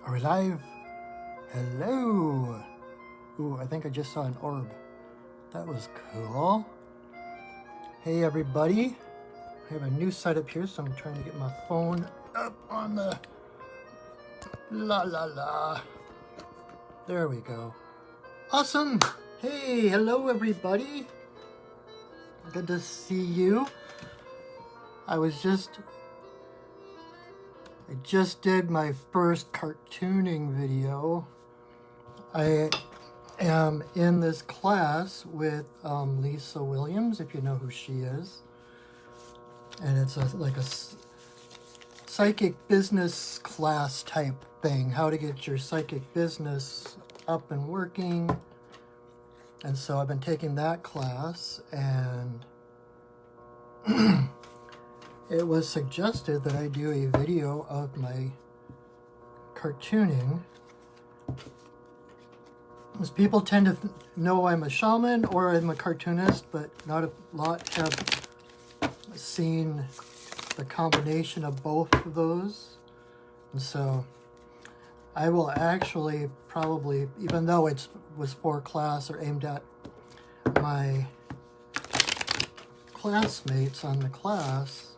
Are we live? Hello! Ooh, I think I just saw an orb. That was cool. Hey everybody. I have a new setup here, so I'm trying to get my phone up on the... La. There we go. Awesome! Hey, hello everybody. Good to see you. I just did my first cartooning video. I am in this class with Lisa Williams, if you know who she is. And it's like a psychic business class type thing, how to get your psychic business up and working. And so I've been taking that class, and it was suggested that I do a video of my cartooning. Because people tend to know I'm a shaman or I'm a cartoonist, but not a lot have seen the combination of both of those. And so I will actually probably, even though it was for class or aimed at my classmates on the class,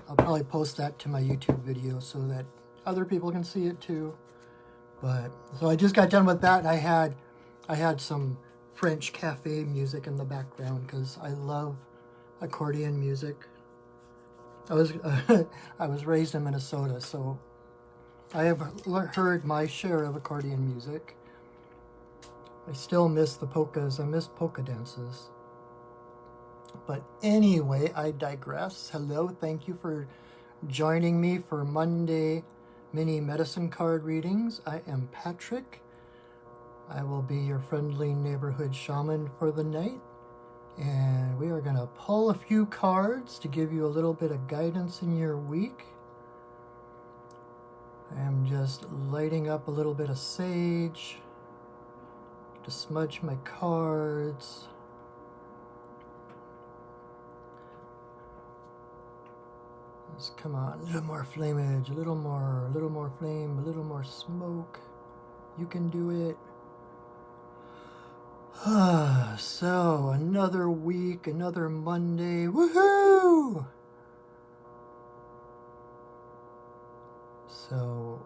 I'll probably post that to my YouTube video so that other people can see it too. But so I just got done with that, and I had some French cafe music in the background because I love accordion music. I was raised in Minnesota, so I have heard my share of accordion music. I still miss the polkas. I miss polka dances. But anyway, I digress. Hello, thank you for joining me for Monday mini medicine card readings. I am Patrick. I will be your friendly neighborhood shaman for the night. And we are going to pull a few cards to give you a little bit of guidance in your week. I am just lighting up a little bit of sage to smudge my cards. Just come on, a little more flamage, a little more flame, a little more smoke. You can do it. So, another week, another Monday. Woohoo! So,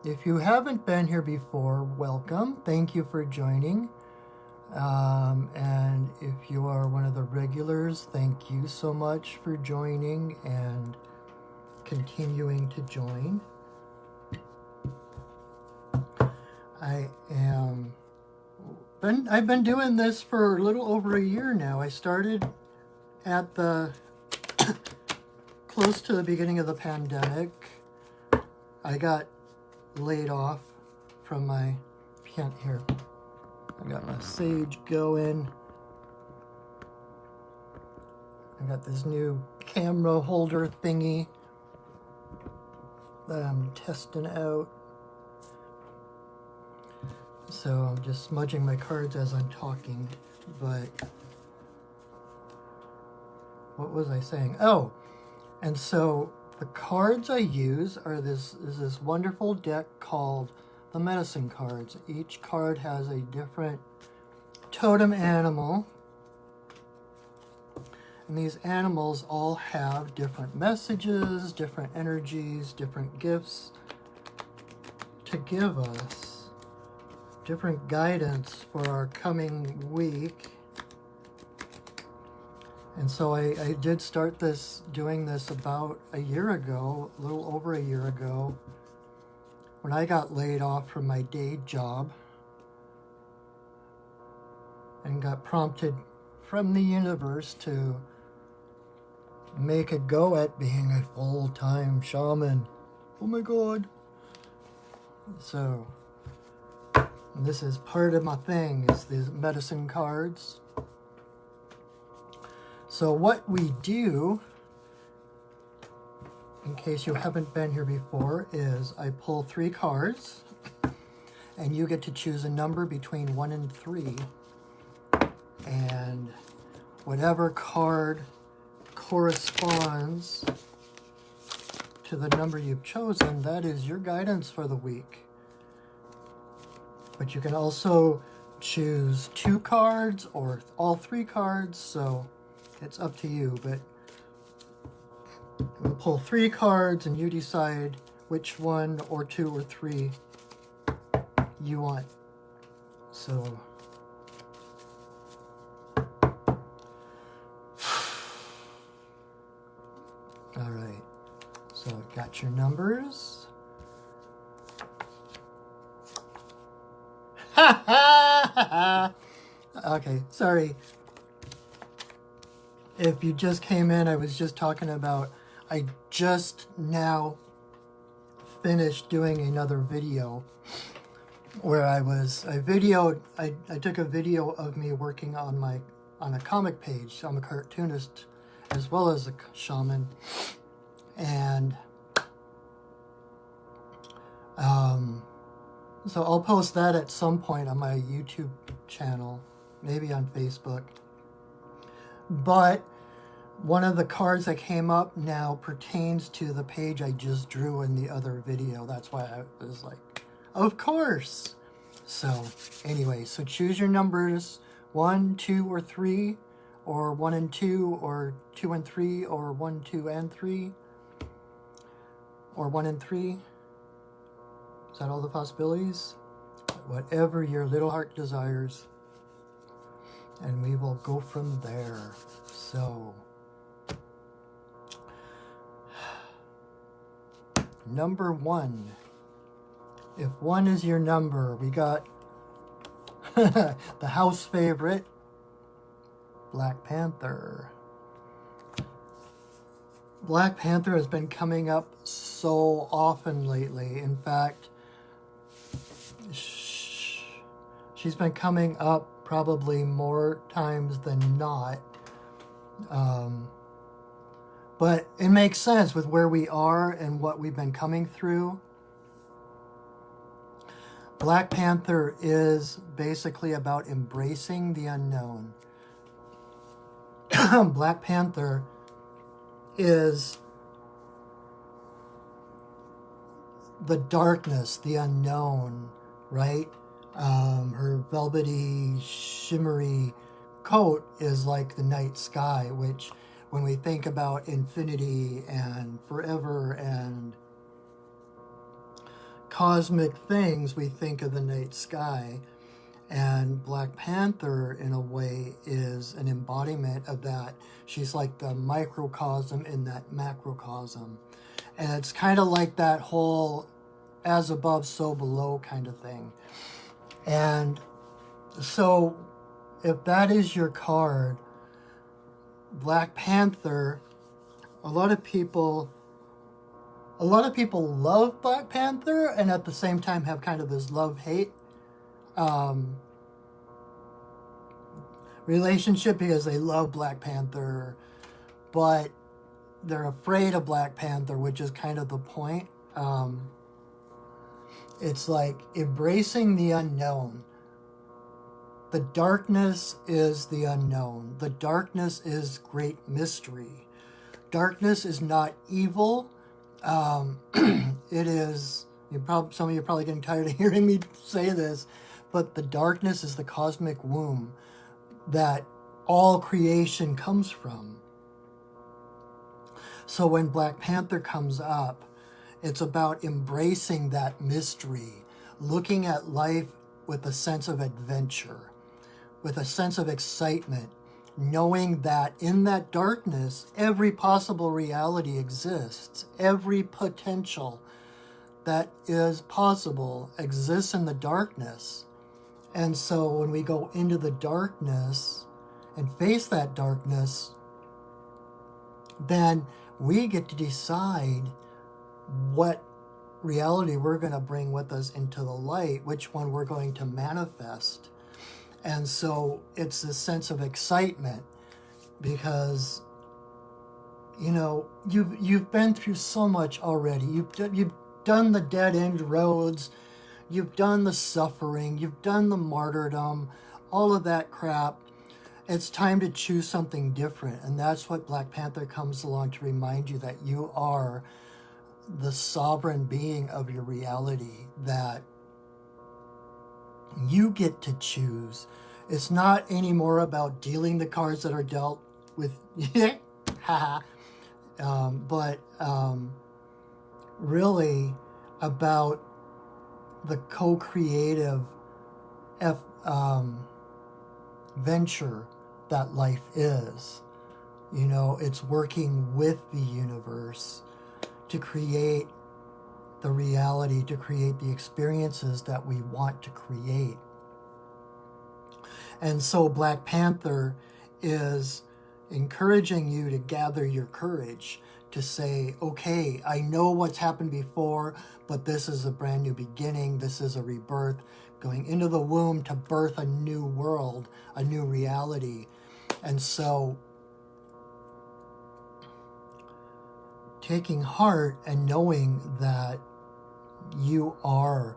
if you haven't been here before, welcome. Thank you for joining. And if you are one of the regulars, thank you so much for joining and continuing to join. I've been doing this for a little over a year now. I started at the close to the beginning of the pandemic. I got laid off from my here. I got my sage going. I got this new camera holder thingy that I'm testing out. So I'm just smudging my cards as I'm talking, but what was I saying? Oh, and so the cards I use are this wonderful deck called the medicine cards. Each card has a different totem animal, and these animals all have different messages, different energies, different gifts to give us, different guidance for our coming week. And so I did start doing this about a year ago, a little over a year ago, when I got laid off from my day job and got prompted from the universe to make a go at being a full-time shaman. Oh my God. So this is part of my thing, is these medicine cards. So what we do, in case you haven't been here before, is I pull 3 cards, and you get to choose a number between 1 and 3. And whatever card corresponds to to the number you've chosen, that is your guidance for the week. But you can also choose 2 cards or all 3 cards, so it's up to you. But we'll pull 3 cards and you decide which 1 or 2 or 3 you want. So all right, so got your numbers. Okay, sorry. If you just came in, I was just talking about, I just now finished doing another video where I took a video of me working on a comic page. I'm a cartoonist as well as a shaman, and so I'll post that at some point on my YouTube channel, maybe on Facebook. But one of the cards that came up now pertains to the page I just drew in the other video. That's why I was like, of course. So anyway, so choose your numbers, 1, 2, or 3, or 1 and 2, or 2 and 3, or 1, 2, and 3, or 1 and 3. Is that all the possibilities? Whatever your little heart desires. And we will go from there. So, number 1. If 1 is your number, we got the house favorite, Black Panther. Black Panther has been coming up so often lately. In fact, she's been coming up probably more times than not. But it makes sense with where we are and what we've been coming through. Black Panther is basically about embracing the unknown. Black Panther is the darkness, the unknown, right? Her velvety, shimmery coat is like the night sky, which when we think about infinity and forever and cosmic things, we think of the night sky. And Black Panther, in a way, is an embodiment of that. She's like the microcosm in that macrocosm. And it's kind of like that whole as above, so below kind of thing. And so if that is your card, Black Panther, a lot of people love Black Panther and at the same time have kind of this love-hate relationship, because they love Black Panther, but they're afraid of Black Panther, which is kind of the point. It's like embracing the unknown. The darkness is the unknown. The darkness is great mystery. Darkness is not evil. It is, some of you are probably getting tired of hearing me say this, but the darkness is the cosmic womb that all creation comes from. So when Black Panther comes up, it's about embracing that mystery, looking at life with a sense of adventure, with a sense of excitement, knowing that in that darkness, every possible reality exists. Every potential that is possible exists in the darkness. And so when we go into the darkness and face that darkness, then we get to decide what reality we're going to bring with us into the light, which one we're going to manifest. And so it's this sense of excitement because, you know, you've been through so much already. You've done the dead end roads. You've done the suffering. You've done the martyrdom, all of that crap. It's time to choose something different. And that's what Black Panther comes along to remind you, that you are the sovereign being of your reality, that you get to choose. It's not anymore about dealing the cards that are dealt with, but really about the co-creative venture that life is. You know, it's working with the universe to create the reality, to create the experiences that we want to create. And so Black Panther is encouraging you to gather your courage, to say, okay, I know what's happened before, but this is a brand new beginning. This is a rebirth, going into the womb to birth a new world, a new reality. And so taking heart and knowing that you are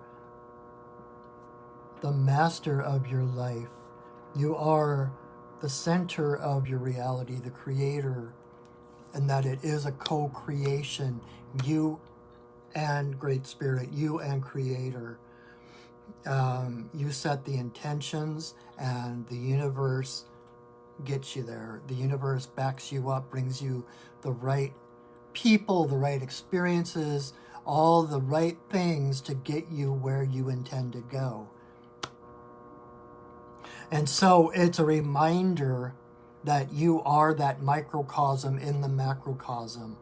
the master of your life, you are the center of your reality, the creator, and that it is a co-creation, you and Great Spirit, you and Creator. You set the intentions, and the universe gets you there. The universe backs you up, brings you the right people, the right experiences, all the right things to get you where you intend to go. And so it's a reminder that you are that microcosm in the macrocosm.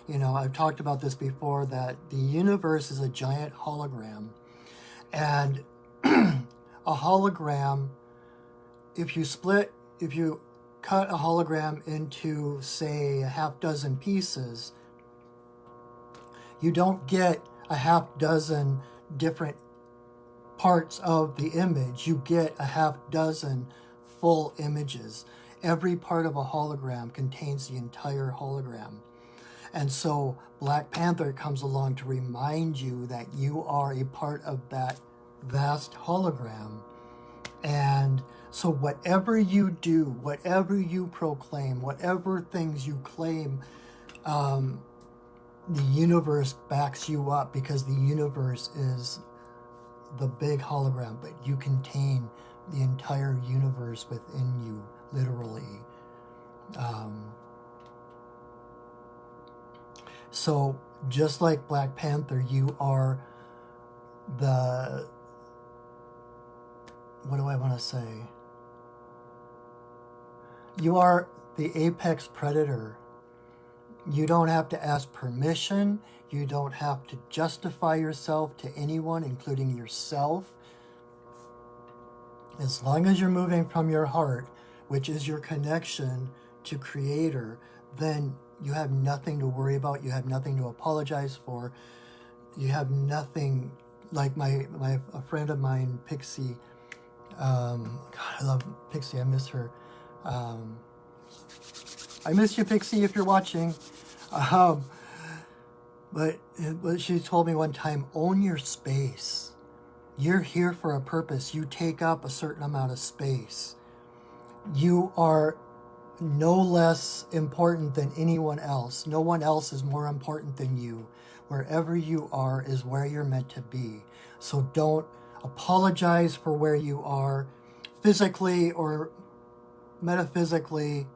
You know, I've talked about this before, that the universe is a giant hologram. And a hologram, if you cut a hologram into, say, a half dozen pieces, you don't get a half dozen different parts of the image. You get a half dozen full images. Every part of a hologram contains the entire hologram. And so Black Panther comes along to remind you that you are a part of that vast hologram. And so whatever you do, whatever you proclaim, whatever things you claim, the universe backs you up, because the universe is the big hologram, but you contain the entire universe within you, literally. So just like Black Panther, you are the, what do I want to say? You are the apex predator. You don't have to ask permission. You don't have to justify yourself to anyone, including yourself. As long as you're moving from your heart, which is your connection to Creator, then you have nothing to worry about. You have nothing to apologize for. You have nothing, like a friend of mine, Pixie. God, I love Pixie. I miss her. I miss you, Pixie, if you're watching. But she told me one time, own your space. You're here for a purpose. You take up a certain amount of space. You are no less important than anyone else. No one else is more important than you. Wherever you are is where you're meant to be. So don't apologize for where you are, physically or metaphysically.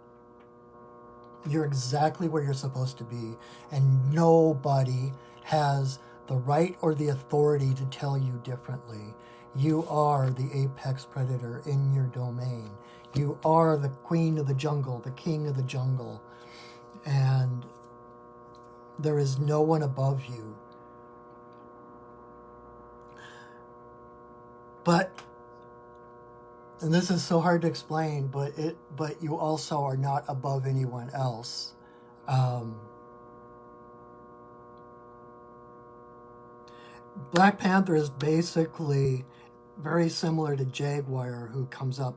You're exactly where you're supposed to be, and nobody has the right or the authority to tell you differently. You are the apex predator in your domain. You are the queen of the jungle, the king of the jungle, and there is no one above you. But, and this is so hard to explain, but you also are not above anyone else. Black Panther is basically very similar to Jaguar, who comes up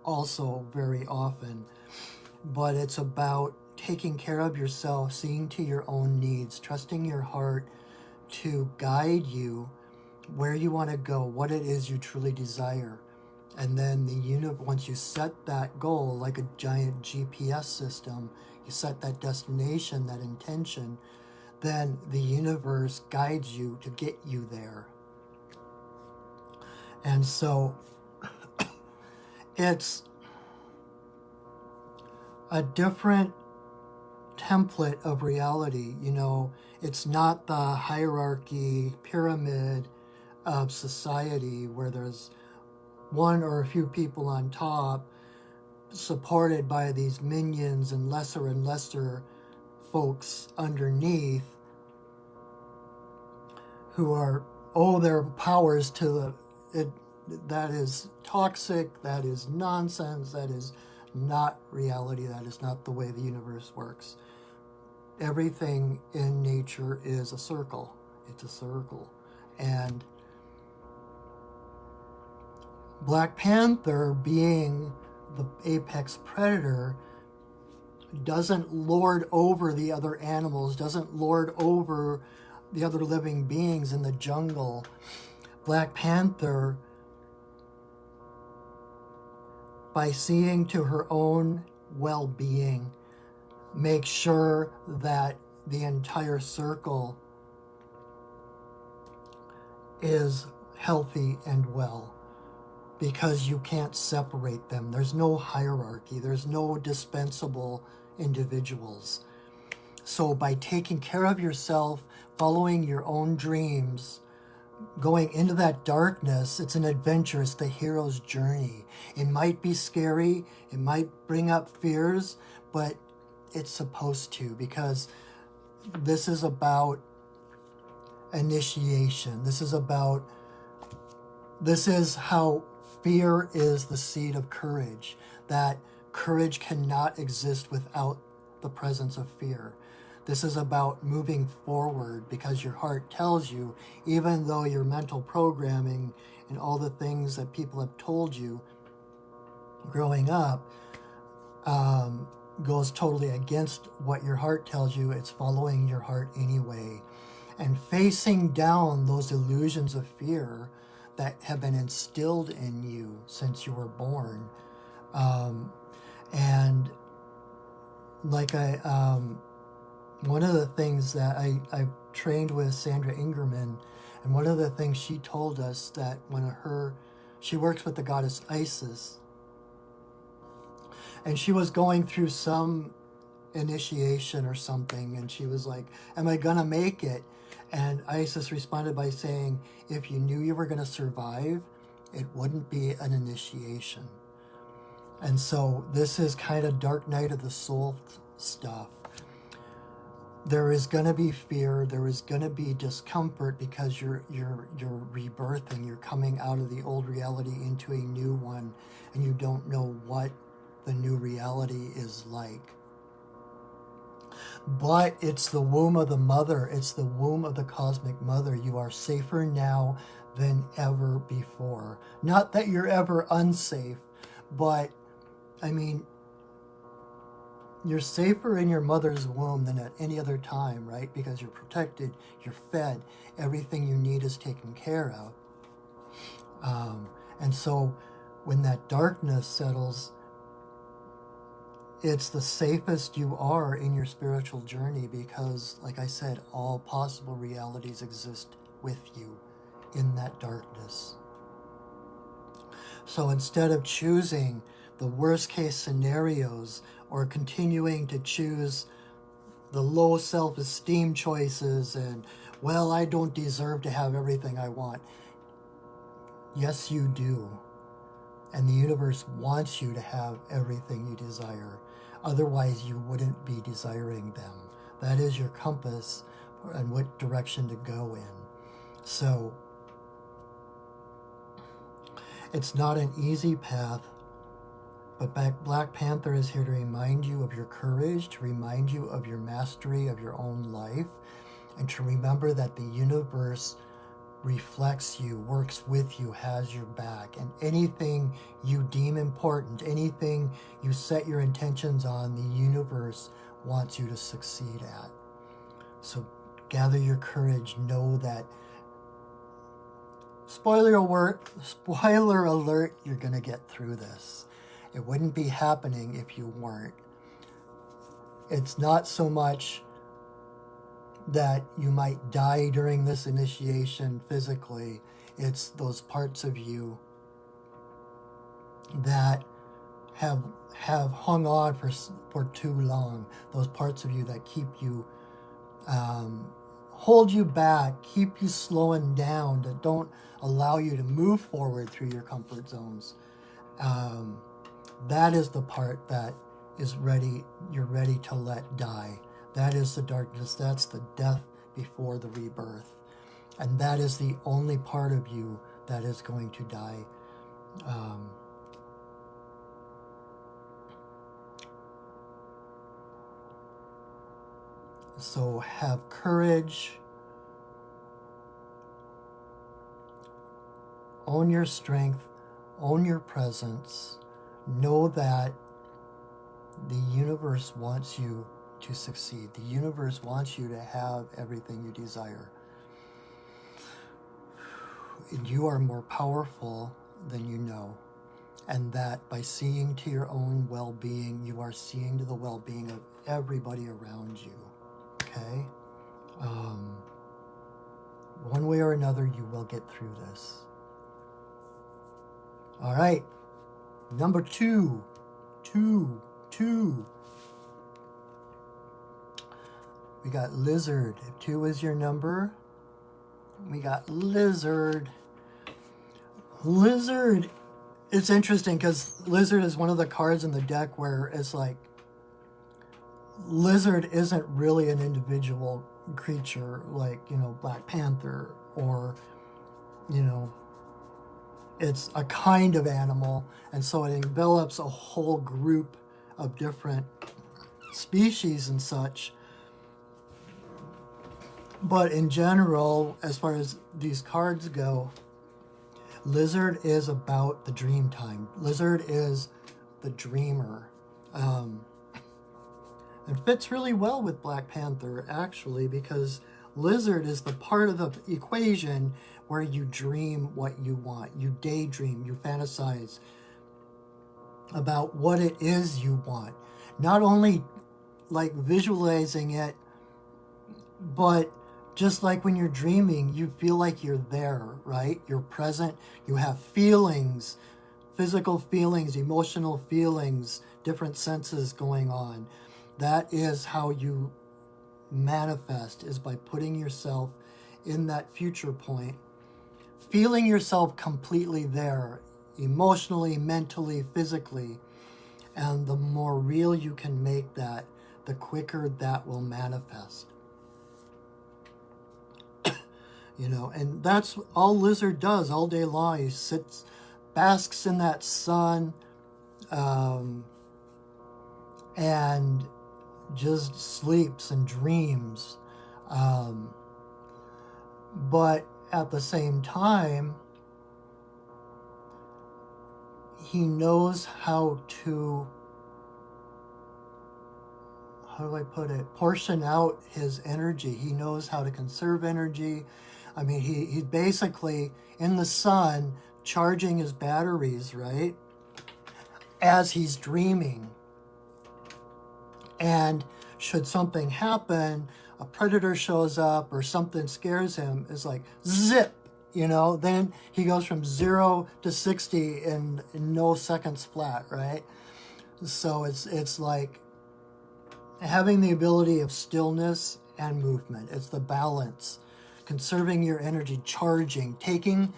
also very often, but it's about taking care of yourself, seeing to your own needs, trusting your heart to guide you where you want to go, what it is you truly desire. And then once you set that goal, like a giant GPS system, you set that destination, that intention, then the universe guides you to get you there. And so it's a different template of reality. You know, it's not the hierarchy pyramid of society where there's one or a few people on top supported by these minions and lesser folks underneath who are owe their powers to it. That is toxic, that is nonsense, that is not reality, that is not the way the universe works. Everything in nature is a circle. It's a circle. And Black Panther, being the apex predator, doesn't lord over the other animals, doesn't lord over the other living beings in the jungle. Black Panther, by seeing to her own well-being, makes sure that the entire circle is healthy and well, because you can't separate them. There's no hierarchy. There's no dispensable individuals. So by taking care of yourself, following your own dreams, going into that darkness, it's an adventure. It's the hero's journey. It might be scary. It might bring up fears, but it's supposed to, because this is about initiation. This is how fear is the seed of courage, that courage cannot exist without the presence of fear. This is about moving forward because your heart tells you, even though your mental programming and all the things that people have told you growing up goes totally against what your heart tells you. It's following your heart anyway. And facing down those illusions of fear that have been instilled in you since you were born. And like one of the things that I trained with Sandra Ingerman, and one of the things she told us, that she works with the goddess Isis, and she was going through some initiation or something, and she was like, am I gonna make it? And Isis responded by saying, if you knew you were gonna survive, it wouldn't be an initiation. And so this is kind of dark night of the soul stuff. There is going to be fear. There is going to be discomfort because you're rebirthing. You're coming out of the old reality into a new one, and you don't know what the new reality is like. But it's the womb of the mother. It's the womb of the cosmic mother. You are safer now than ever before. Not that you're ever unsafe, but I mean, you're safer in your mother's womb than at any other time, right? Because you're protected, you're fed, everything you need is taken care of. And so when that darkness settles, it's the safest you are in your spiritual journey, because, like I said, all possible realities exist with you in that darkness. So instead of choosing the worst case scenarios or continuing to choose the low self-esteem choices and, well, I don't deserve to have everything I want. Yes, you do. And the universe wants you to have everything you desire. Otherwise, you wouldn't be desiring them. That is your compass and what direction to go in. So it's not an easy path, but Black Panther is here to remind you of your courage, to remind you of your mastery of your own life, and to remember that the universe reflects you, works with you, has your back, and anything you deem important, anything you set your intentions on, the universe wants you to succeed at. So gather your courage, know that, spoiler alert, you're going to get through this. It wouldn't be happening if you weren't. It's not so much that you might die during this initiation physically. It's those parts of you that have hung on for too long. Those parts of you that keep you, hold you back, keep you slowing down, that don't allow you to move forward through your comfort zones. That is the part that is ready. You're ready to let die. That is the darkness. That's the death before the rebirth. And that is the only part of you that is going to die. So have courage. Own your strength. Own your presence. Know that the universe wants you to succeed. The universe wants you to have everything you desire. You are more powerful than you know. And that by seeing to your own well-being, you are seeing to the well-being of everybody around you. Okay? One way or another, you will get through this. All right. Number two. We got lizard. If 2 is your number, we got lizard. Lizard. It's interesting because lizard is one of the cards in the deck where it's like, lizard isn't really an individual creature like, Black Panther, or, it's a kind of animal. And so it envelops a whole group of different species and such. But in general, as far as these cards go, lizard is about the dream time. Lizard is the dreamer. It fits really well with Black Panther, actually, because lizard is the part of the equation where you dream what you want. You daydream, you fantasize about what it is you want. Not only like visualizing it, but just like when you're dreaming, you feel like you're there, right? You're present, you have feelings, physical feelings, emotional feelings, different senses going on. That is how you manifest, is by putting yourself in that future point, feeling yourself completely there, emotionally, mentally, physically. And the more real you can make that, the quicker that will manifest. And that's all lizard does all day long. He sits, basks in that sun, and just sleeps and dreams. But at the same time, he knows how to, how do I put it, portion out his energy. He knows how to conserve energy. I mean, he's basically in the sun charging his batteries, right? As he's dreaming. And should something happen, a predator shows up or something scares him, it's like zip, then he goes from 0 to 60 in no seconds flat, right? So it's like having the ability of stillness and movement. It's the balance, conserving your energy, charging, taking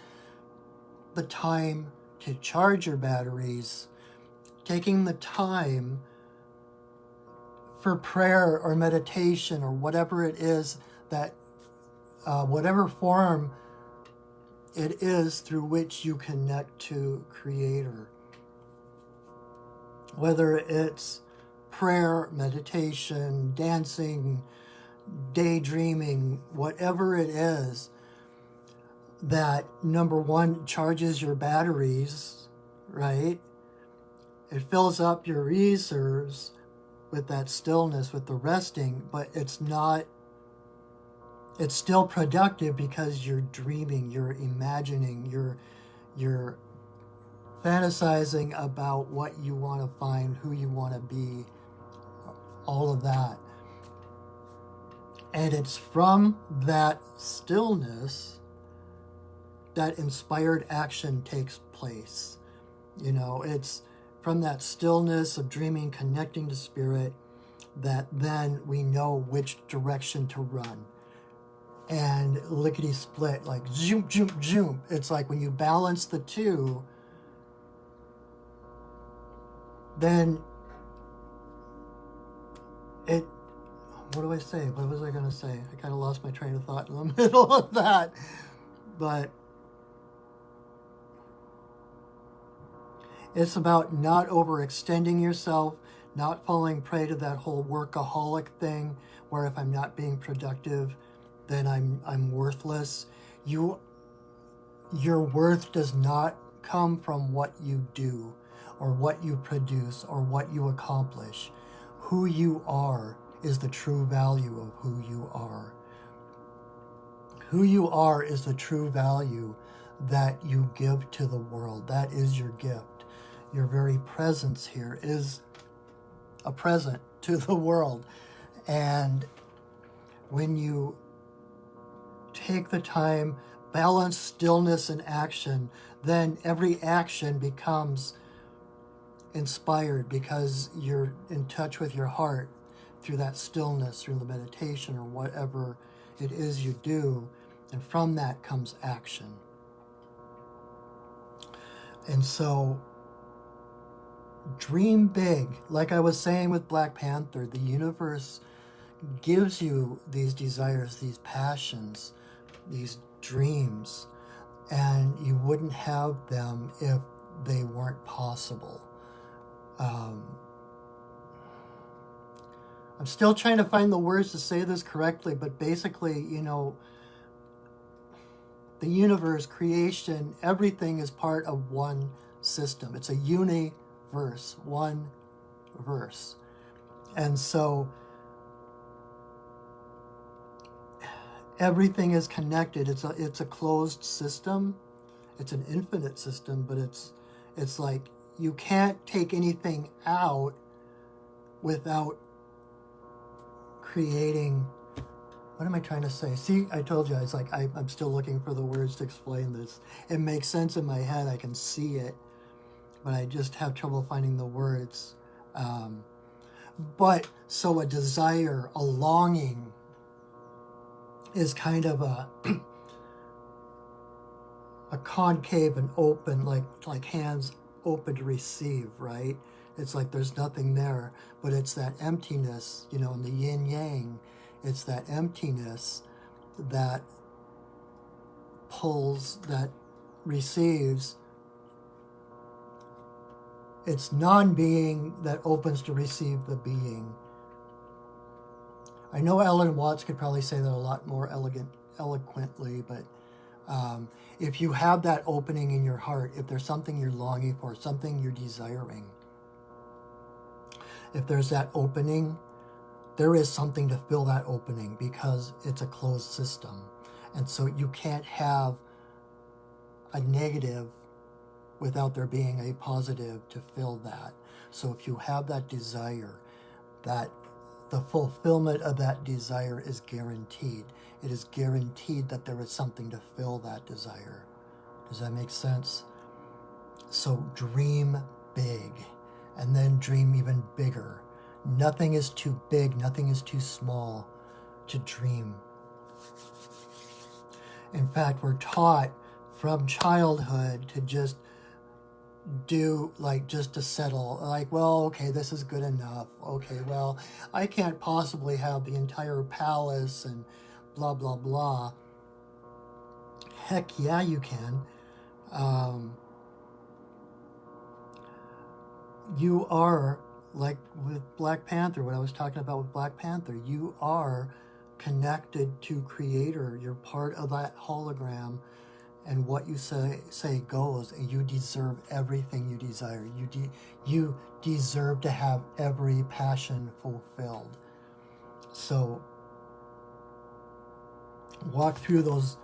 the time to charge your batteries, taking the time for prayer or meditation or whatever it is that, whatever form it is through which you connect to Creator. Whether it's prayer, meditation, dancing, daydreaming, whatever it is that, number one, charges your batteries, right? It fills up your reserves with that stillness, with the resting, but it's still productive because you're dreaming, you're imagining, you're fantasizing about what you want to find, who you want to be, all of that. And it's from that stillness that inspired action takes place. You know, it's from that stillness of dreaming, connecting to spirit, that then we know which direction to run. And lickety split, like zoom, zoom, zoom. It's like when you balance the two, then it, what do I say? What was I going to say? I kind of lost my train of thought in the middle of that. But it's about not overextending yourself, not falling prey to that whole workaholic thing, where if I'm not being productive, then I'm worthless. Your worth does not come from what you do, or what you produce, or what you accomplish. Who you are is the true value of who you are. Who you are is the true value that you give to the world. That is your gift. Your very presence here is a present to the world. And when you take the time, balance stillness and action, then every action becomes inspired because you're in touch with your heart through that stillness, through the meditation or whatever it is you do. And from that comes action. And so dream big. Like I was saying with Black Panther, the universe gives you these desires, these passions, these dreams, and you wouldn't have them if they weren't possible. I'm still trying to find the words to say this correctly, but basically, you know, the universe, creation, everything is part of one system. It's a universe, one verse. And so everything is connected. It's a closed system. It's an infinite system, but it's like you can't take anything out without creating. What am I trying to say? See, I told you, it's like I'm still looking for the words to explain this. It makes sense in my head. I can see it, but I just have trouble finding the words. But so a desire, a longing is kind of a concave and open, like hands open to receive, right? It's like there's nothing there, but it's that emptiness, you know, in the yin yang. It's that emptiness that pulls, that receives. It's non-being that opens to receive the being. I know Alan Watts could probably say that a lot more eloquently, but if you have that opening in your heart, if there's something you're longing for, something you're desiring, if there's that opening, there is something to fill that opening because it's a closed system. And so you can't have a negative without there being a positive to fill that. So if you have that desire, that the fulfillment of that desire is guaranteed. It is guaranteed that there is something to fill that desire. Does that make sense? So dream big, and then dream even bigger. Nothing is too big, nothing is too small to dream. In fact, we're taught from childhood to just do, like, just to settle, like, well, okay, this is good enough. Okay, well, I can't possibly have the entire palace and blah, blah, blah. Heck yeah, you can. You are, like with Black Panther, what I was talking about with Black Panther, you are connected to Creator. You're part of that hologram, and what you say goes, and you deserve everything you desire. You deserve to have every passion fulfilled. So walk through those,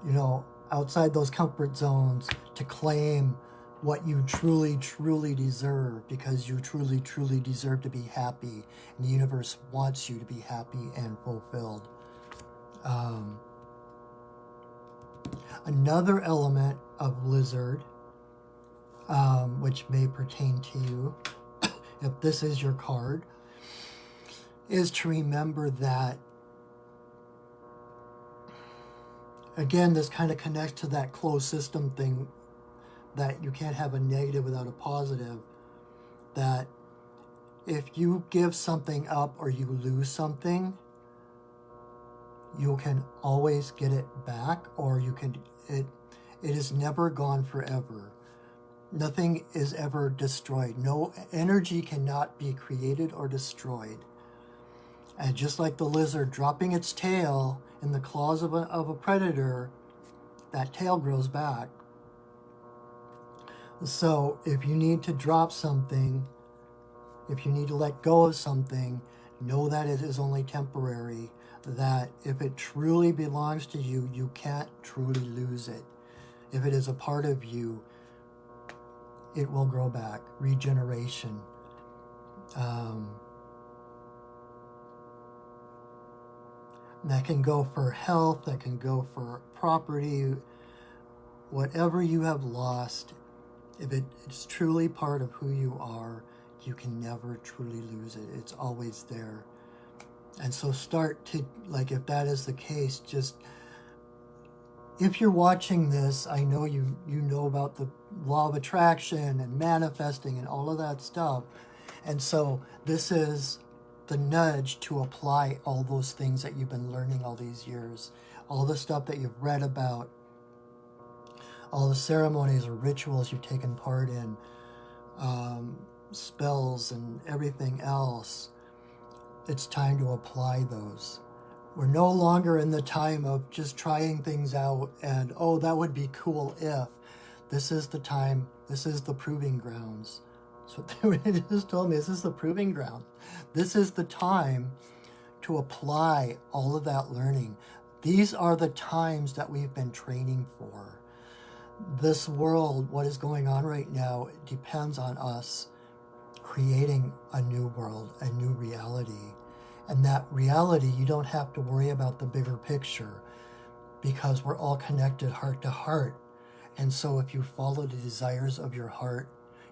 you know, outside those comfort zones to claim what you truly, truly deserve, because you truly, truly deserve to be happy, and the universe wants you to be happy and fulfilled. Another element of lizard, which may pertain to you, if this is your card, is to remember that, again, this kind of connects to that closed system thing, that you can't have a negative without a positive, that if you give something up or you lose something, you can always get it back, or you can, it is never gone forever. Nothing is ever destroyed. No energy cannot be created or destroyed. And just like the lizard dropping its tail in the claws of a predator, that tail grows back. So if you need to drop something, if you need to let go of something, know that it is only temporary, that if it truly belongs to you, you can't truly lose it. If it is a part of you, it will grow back. Regeneration. That can go for health, that can go for property, whatever you have lost. If it's truly part of who you are, you can never truly lose it. It's always there. And so start to, like, if that is the case, just, if you're watching this, I know you know about the law of attraction and manifesting and all of that stuff. And so this is the nudge to apply all those things that you've been learning all these years, all the stuff that you've read about, all the ceremonies or rituals you've taken part in, spells and everything else. It's time to apply those. We're no longer in the time of just trying things out and, oh, that would be cool if. This is the time, this is the proving grounds. That's what they just told me. This is the proving ground. This is the time to apply all of that learning. These are the times that we've been training for. This world, what is going on right now, depends on us creating a new world, a new reality. And that reality, you don't have to worry about the bigger picture, because we're all connected heart to heart. And so if you follow the desires of your heart,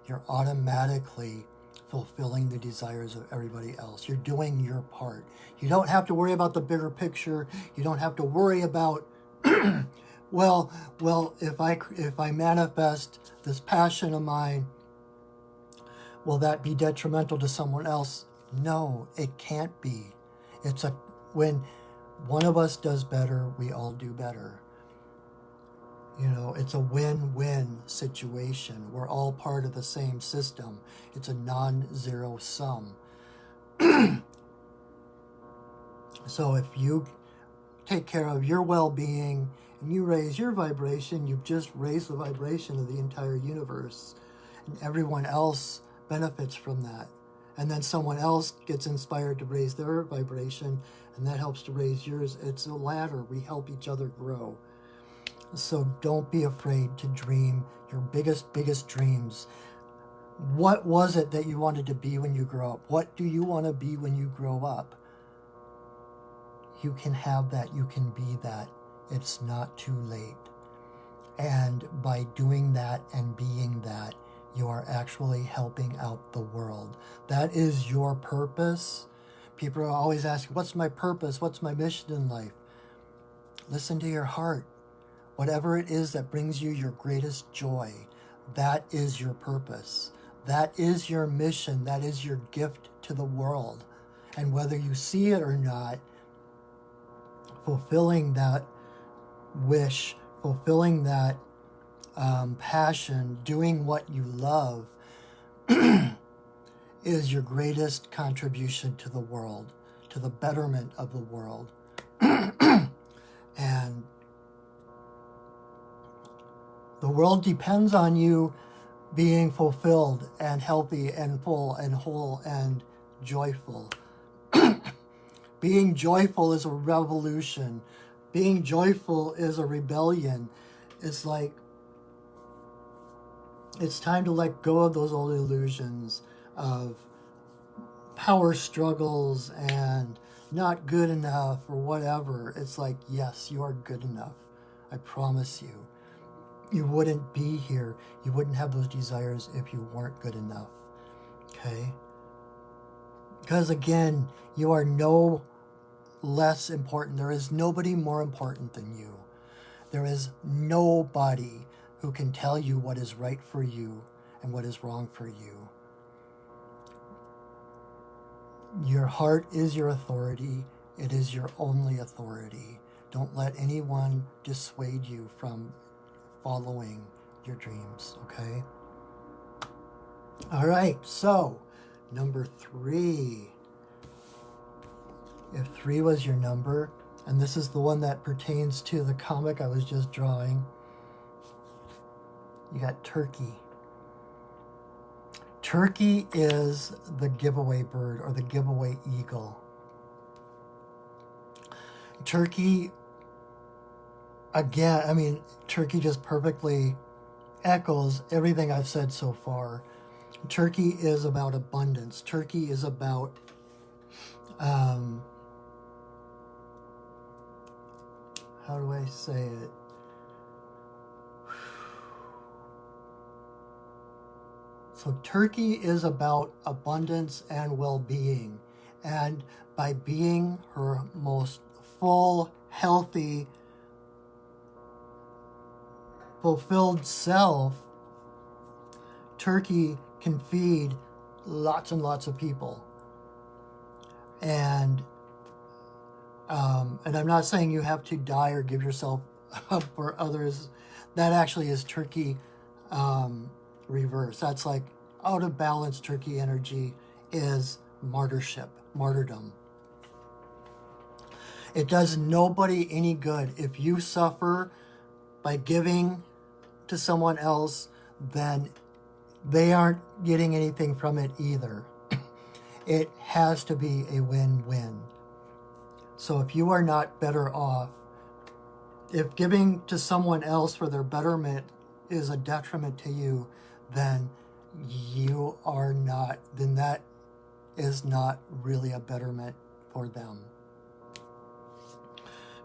you're automatically fulfilling the desires of everybody else. You're doing your part. You don't have to worry about the bigger picture. You don't have to worry about, well, if I manifest this passion of mine, will that be detrimental to someone else? No, it can't be. When one of us does better, we all do better. You know, it's a win-win situation. We're all part of the same system. It's a non-zero sum. So if you take care of your well-being and you raise your vibration, you've just raised the vibration of the entire universe. And everyone else benefits from that. And then someone else gets inspired to raise their vibration, and that helps to raise yours. It's a ladder. We help each other grow. So don't be afraid to dream your biggest dreams. What was it that you wanted to be when you grow up? What do you want to be when you grow up? You can have that. You can be that. It's not too late. And by doing that and being that, you are actually helping out the world. That is your purpose. People are always asking, what's my purpose? What's my mission in life? Listen to your heart. Whatever it is that brings you your greatest joy, that is your purpose. That is your mission. That is your gift to the world. And whether you see it or not, fulfilling that wish, fulfilling that passion, doing what you love is your greatest contribution to the world, to the betterment of the world. And the world depends on you being fulfilled and healthy and full and whole and joyful. Being joyful is a revolution. Being joyful is a rebellion. It's like, it's time to let go of those old illusions of power struggles and not good enough or whatever. It's like, yes, you are good enough. I promise you. You wouldn't be here. You wouldn't have those desires if you weren't good enough. Okay? Because again, you are no less important. There is nobody more important than you. There is nobody who can tell you what is right for you and what is wrong for you. Your heart is your authority. It is your only authority. Don't let anyone dissuade you from following your dreams, okay? All right, so number 3. If 3 was your number, and this is the one that pertains to the comic I was just drawing, you got turkey. Turkey is the giveaway bird or the giveaway eagle. Turkey, again, I mean, turkey just perfectly echoes everything I've said so far. Turkey is about abundance. Turkey is about how do I say it? So turkey is about abundance and well-being. And by being her most full, healthy, fulfilled self, turkey can feed lots and lots of people. And I'm not saying you have to die or give yourself up for others. That actually is turkey reverse. That's like out of balance. Turkey energy is martyrdom. It does nobody any good. If you suffer by giving to someone else, then they aren't getting anything from it either. It has to be a win-win. So if you are not better off, if giving to someone else for their betterment is a detriment to you, then you are not, then that is not really a betterment for them.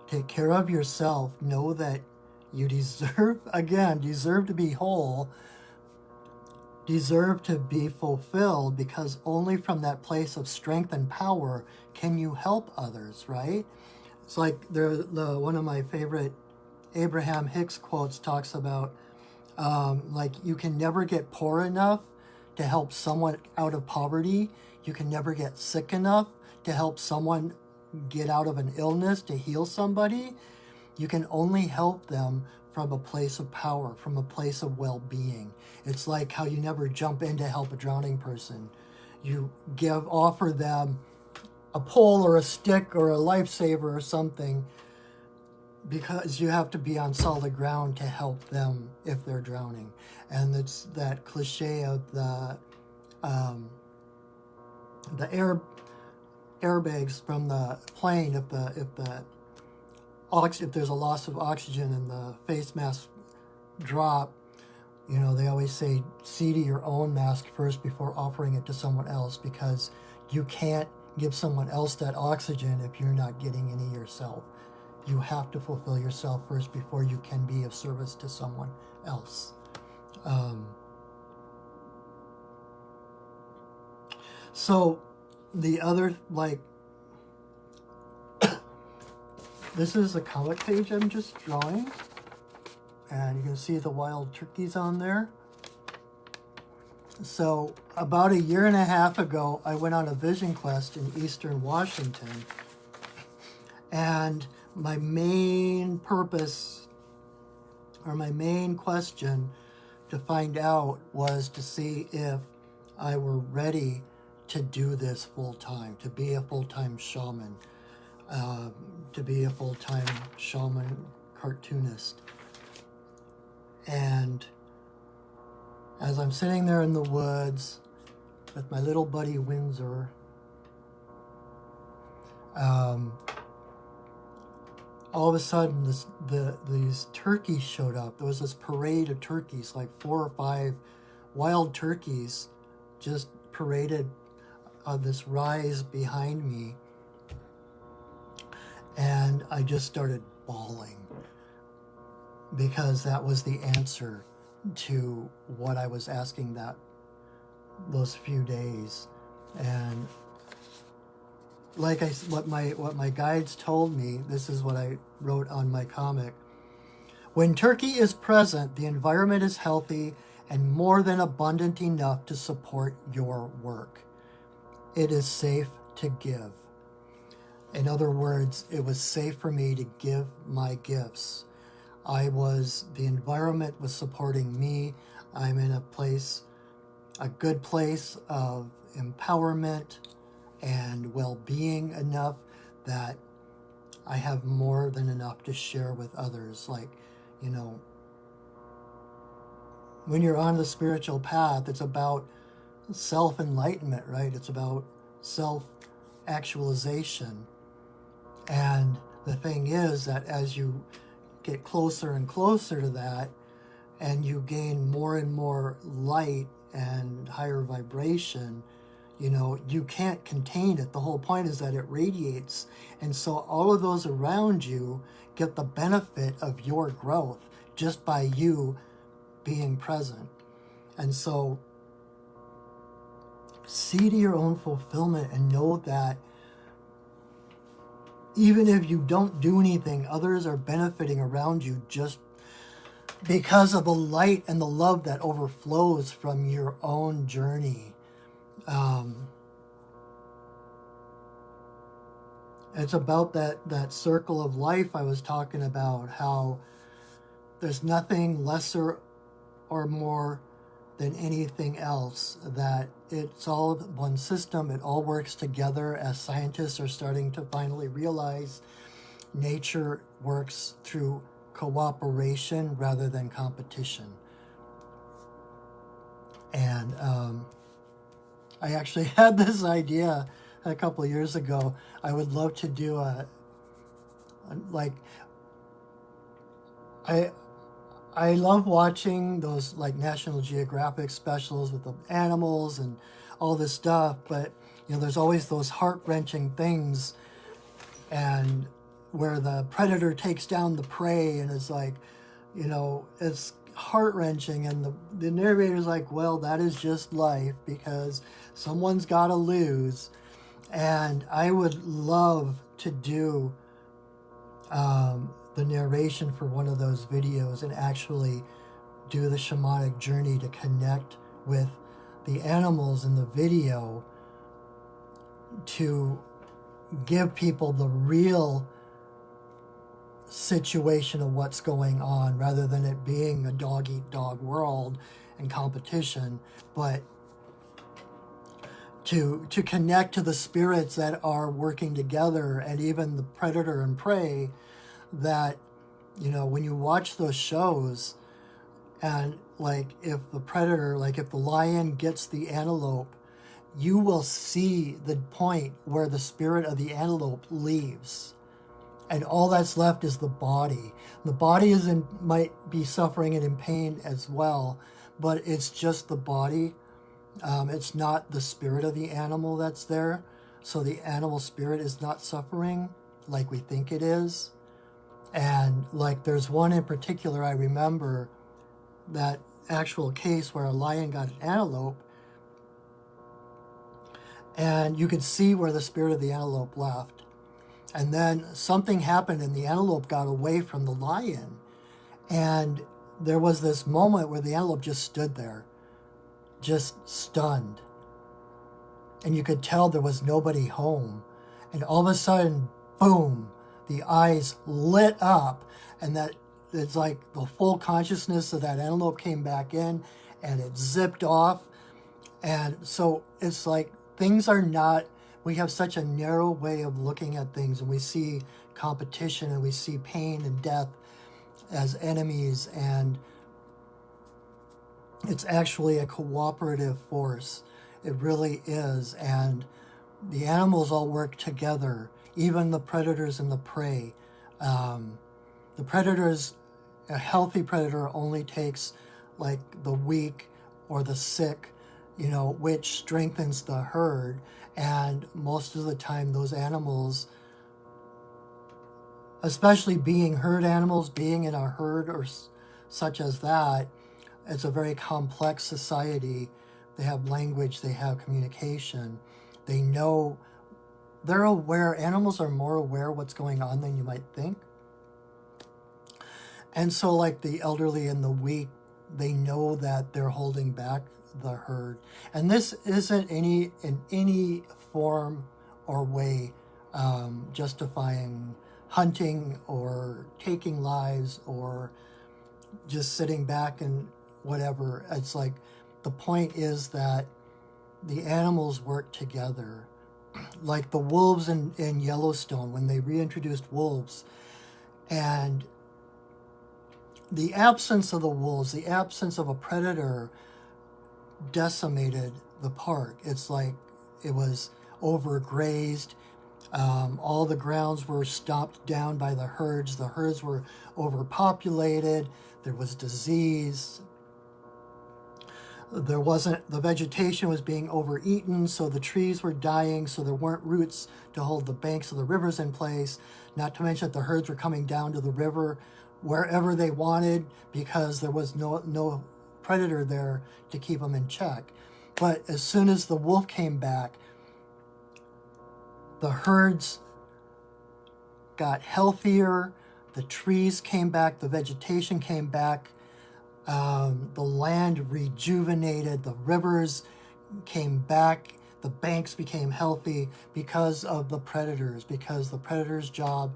Take care of yourself. Know that you deserve to be whole, deserve to be fulfilled, because only from that place of strength and power can you help others, right? It's like one of my favorite Abraham Hicks quotes talks about, like, you can never get poor enough to help someone out of poverty. You can never get sick enough to help someone get out of an illness, to heal somebody. You can only help them from a place of power, from a place of well-being. It's like how you never jump in to help a drowning person. You offer them a pole or a stick or a lifesaver or something, because you have to be on solid ground to help them if they're drowning. And it's that cliche of the airbags from the plane. If there's a loss of oxygen and the face mask drop, you know, they always say, see to your own mask first before offering it to someone else, because you can't give someone else that oxygen if you're not getting any yourself. You have to fulfill yourself first before you can be of service to someone else. So the other, like, this is the comic page I'm just drawing, and you can see the wild turkeys on there. So about 1.5 years ago, I went on a vision quest in Eastern Washington, and my main purpose, or my main question to find out, was to see if I were ready to do this full-time, to be a full-time shaman, to be a full-time shaman cartoonist. And as I'm sitting there in the woods with my little buddy Windsor, all of a sudden these turkeys showed up. There was this parade of turkeys, like 4 or 5 wild turkeys just paraded on this rise behind me. And I just started bawling because that was the answer to what I was asking those few days. And like what my guides told me, this is what I wrote on my comic. When Turkey is present, the environment is healthy and more than abundant enough to support your work. It is safe to give. In other words, it was safe for me to give my gifts. The environment was supporting me. I'm in a good place of empowerment and well-being enough that I have more than enough to share with others. Like, when you're on the spiritual path, it's about self-enlightenment, right? It's about self-actualization. And the thing is that as you get closer and closer to that, and you gain more and more light and higher vibration, you can't contain it. The whole point is that it radiates. And so all of those around you get the benefit of your growth just by you being present. And so see to your own fulfillment and know that even if you don't do anything, others are benefiting around you just because of the light and the love that overflows from your own journey. It's about that circle of life I was talking about, how there's nothing lesser or more than anything else, that it's all one system. It all works together, as scientists are starting to finally realize. Nature works through cooperation rather than competition. And I actually had this idea a couple of years ago. I would love to do I love watching those like National Geographic specials with the animals and all this stuff, but there's always those heart-wrenching things, and where the predator takes down the prey, and it's like, it's heart-wrenching, and the narrator's like, well, that is just life because someone's got to lose. And I would love to do the narration for one of those videos and actually do the shamanic journey to connect with the animals in the video, to give people the real situation of what's going on, rather than it being a dog-eat-dog world and competition, but to connect to the spirits that are working together, and even the predator and prey, that, when you watch those shows, and like if the lion gets the antelope, you will see the point where the spirit of the antelope leaves. And all that's left is the body. The body might be suffering and in pain as well, but it's just the body. It's not the spirit of the animal that's there. So the animal spirit is not suffering like we think it is. And like there's one in particular I remember, that actual case where a lion got an antelope, and you could see where the spirit of the antelope left. And then something happened and the antelope got away from the lion. And there was this moment where the antelope just stood there, just stunned. And you could tell there was nobody home. And all of a sudden, boom, the eyes lit up, and that it's like the full consciousness of that antelope came back in, and it zipped off. And so it's like we have such a narrow way of looking at things, and we see competition and we see pain and death as enemies, and it's actually a cooperative force. It really is. And the animals all work together, even the predators and the prey. A healthy predator only takes like the weak or the sick, which strengthens the herd. And most of the time those animals especially being herd animals, being in a herd or such as that. It's a very complex society. They have language, they have communication. They know, they're aware, animals are more aware what's going on than you might think. And so like the elderly and the weak, they know that they're holding back the herd. And this isn't in any form or way justifying hunting or taking lives or just sitting back and whatever. It's like, the point is that the animals work together. Like the wolves in Yellowstone, when they reintroduced wolves, and the absence of the wolves, the absence of a predator decimated the park. It's like it was overgrazed. All the grounds were stomped down by the herds. The herds were overpopulated. There was disease. The vegetation was being overeaten, so the trees were dying, so there weren't roots to hold the banks of the rivers in place. Not to mention that the herds were coming down to the river wherever they wanted because there was no predator there to keep them in check. But as soon as the wolf came back, the herds got healthier, the trees came back, the vegetation came back, the land rejuvenated, the rivers came back, the banks became healthy because of the predators, because the predator's job,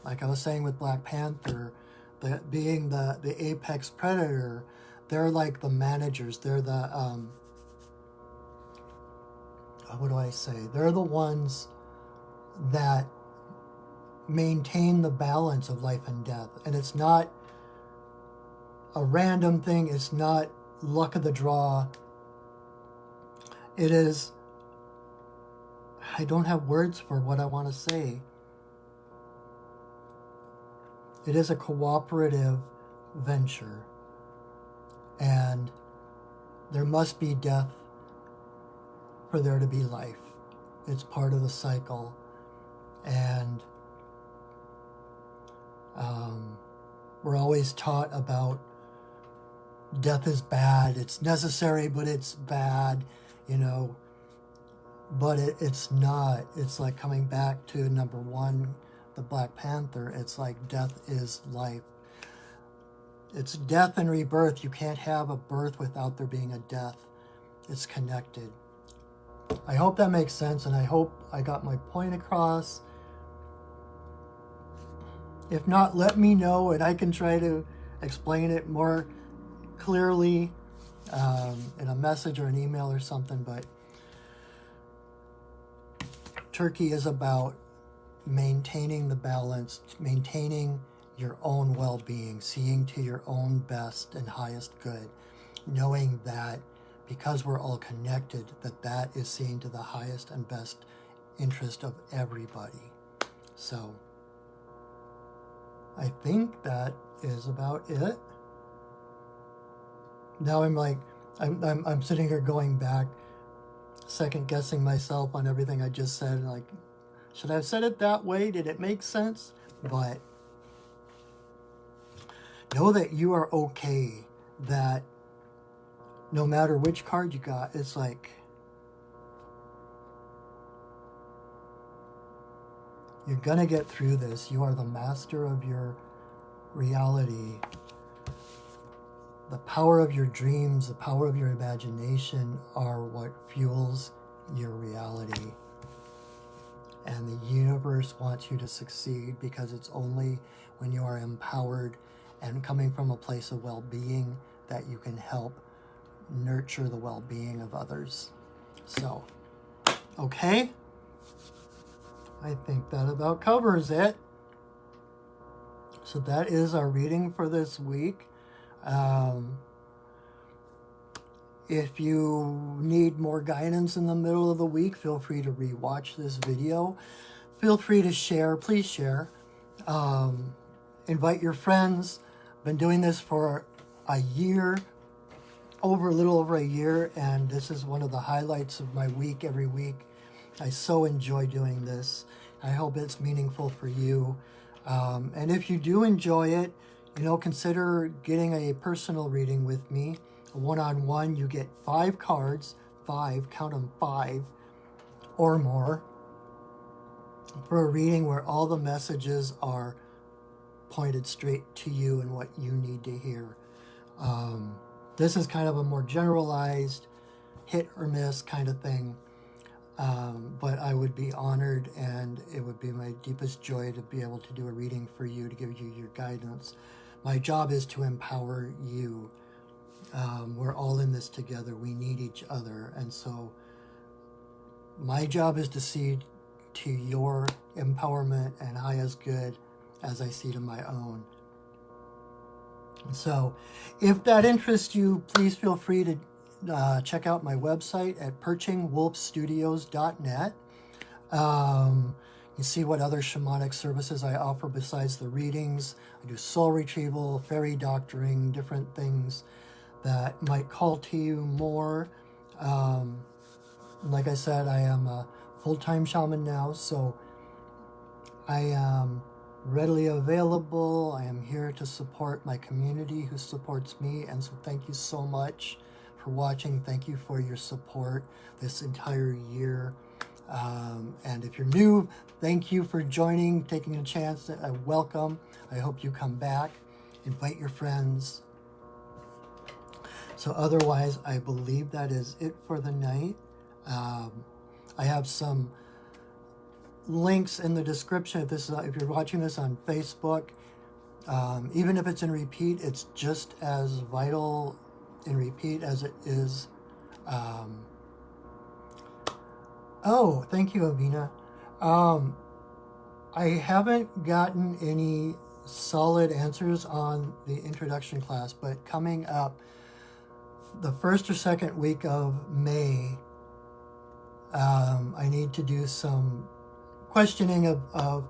like I was saying with Black Panther, being the apex predator, they're like the managers, they're the, what do I say? They're the ones that maintain the balance of life and death. And it's not a random thing. It's not luck of the draw. It is, I don't have words for what I want to say. It is a cooperative venture. And there must be death for there to be life. It's part of the cycle. And we're always taught about death is bad. It's necessary, but it's bad, you know. But it's not. It's like coming back to number one, the Black Panther. It's like death is life. It's death and rebirth. You can't have a birth without there being a death. It's connected. I hope that makes sense, and I hope I got my point across. If not, let me know, and I can try to explain it more clearly in a message or an email or something. But Turkey is about maintaining the balance, maintaining your own well-being, seeing to your own best and highest good, knowing that because we're all connected, that is seeing to the highest and best interest of everybody. So I think that is about it. Now I'm sitting here going back, second guessing myself on everything I just said. Like, should I have said it that way? Did it make sense? But know that you are okay, that no matter which card you got, it's like you're gonna get through this. You are the master of your reality. The power of your dreams, the power of your imagination are what fuels your reality. And the universe wants you to succeed because it's only when you are empowered and coming from a place of well-being that you can help nurture the well-being of others. So, okay. I think that about covers it. So that is our reading for this week. If you need more guidance in the middle of the week, feel free to rewatch this video. Feel free to share. Please share. Invite your friends. Been doing this for a year, a little over a year, and this is one of the highlights of my week every week. I so enjoy doing this. I hope it's meaningful for you. And if you do enjoy it, consider getting a personal reading with me. A one-on-one, you get 5 cards, 5, count them, 5 or more, for a reading where all the messages are pointed straight to you and what you need to hear. This is kind of a more generalized hit or miss kind of thing. But I would be honored, and it would be my deepest joy to be able to do a reading for you, to give you your guidance. My job is to empower you. We're all in this together. We need each other. And so my job is to see to your empowerment and highest good as I see to my own. So if that interests you, please feel free to check out my website at perchingwolfstudios.net. You see what other shamanic services I offer besides the readings. I do soul retrieval, fairy doctoring, different things that might call to you more. Like I said, I am a full-time shaman now, so I am readily available. I am here to support my community who supports me, and so thank you so much for watching. Thank you for your support this entire year. And if you're new, thank you for joining, taking a chance. Welcome. I hope you come back. Invite your friends. So otherwise, I believe that is it for the night. I have some links in the description. If you're watching this on Facebook, even if it's in repeat, it's just as vital in repeat as it is. Oh, thank you, Avina. I haven't gotten any solid answers on the introduction class, but coming up the first or second week of May, I need to do some questioning of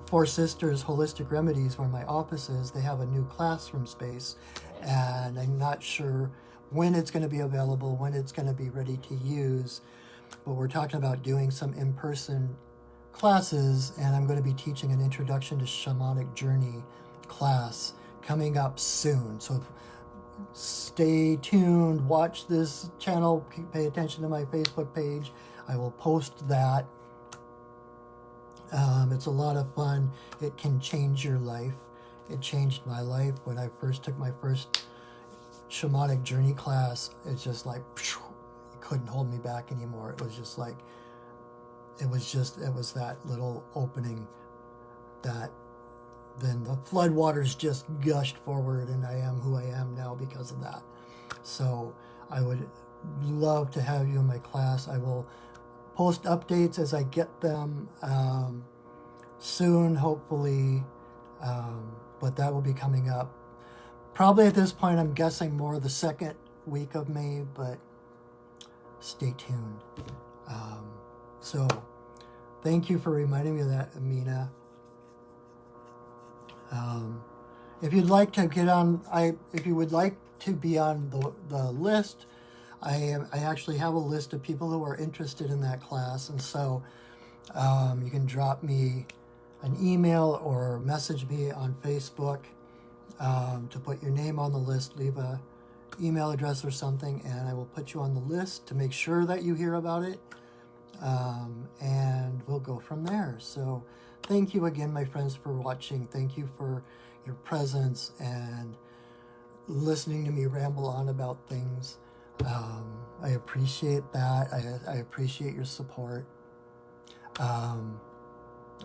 Four Sisters Holistic Remedies, where my office is. They have a new classroom space, and I'm not sure when it's going to be available, when it's going to be ready to use, but we're talking about doing some in-person classes, and I'm going to be teaching an Introduction to Shamanic Journey class coming up soon. So stay tuned, watch this channel, pay attention to my Facebook page. I will post that. It's a lot of fun. It can change your life. It changed my life when I first took my first shamanic journey class. It's just like, it couldn't hold me back anymore. It was just like, it was that little opening that then the floodwaters just gushed forward, and I am who I am now because of that. So I would love to have you in my class. I will post updates as I get them soon, hopefully, but that will be coming up probably at this point. I'm guessing more the second week of May, but stay tuned. So thank you for reminding me of that, Amina. If you'd like to get on, if you would like to be on the list, I actually have a list of people who are interested in that class, and so you can drop me an email or message me on Facebook to put your name on the list. Leave a email address or something, and I will put you on the list to make sure that you hear about it, and we'll go from there. So thank you again, my friends, for watching. Thank you for your presence and listening to me ramble on about things. I appreciate that. I appreciate your support. I'm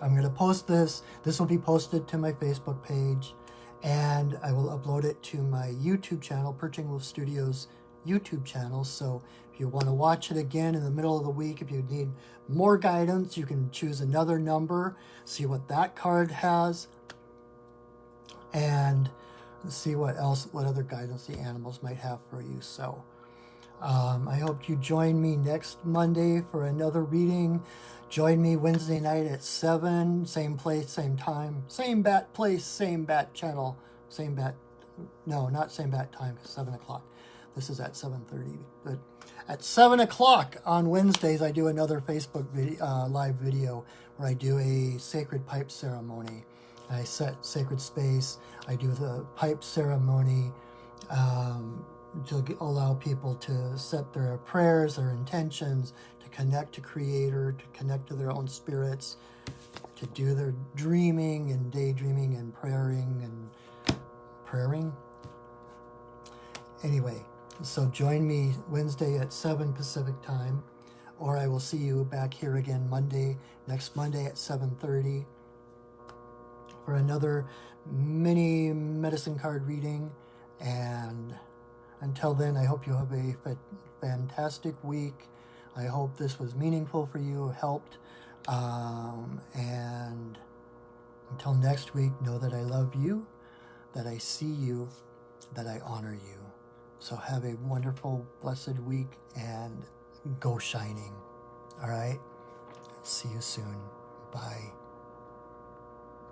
going to post this. This will be posted to my Facebook page, and I will upload it to my YouTube channel, Perching Wolf Studios YouTube channel. So if you want to watch it again in the middle of the week, if you need more guidance, you can choose another number, see what that card has, and see what other guidance the animals might have for you. So I hope you join me next Monday for another reading. Join me Wednesday night at 7, same place, same time, same bat place, same bat channel, same bat, no, not same bat time, 7 o'clock. This is at 7:30. But at 7 o'clock on Wednesdays, I do another Facebook live video where I do a sacred pipe ceremony. I set sacred space. I do the pipe ceremony to allow people to set their prayers, their intentions, to connect to Creator, to connect to their own spirits, to do their dreaming and daydreaming and praying. Anyway, so join me Wednesday at 7 Pacific time, or I will see you back here again next Monday at 7:30 for another mini medicine card reading. And until then, I hope you have a fantastic week. I hope this was meaningful for you, helped. And until next week, know that I love you, that I see you, that I honor you. So have a wonderful, blessed week and go shining. All right? See you soon. Bye.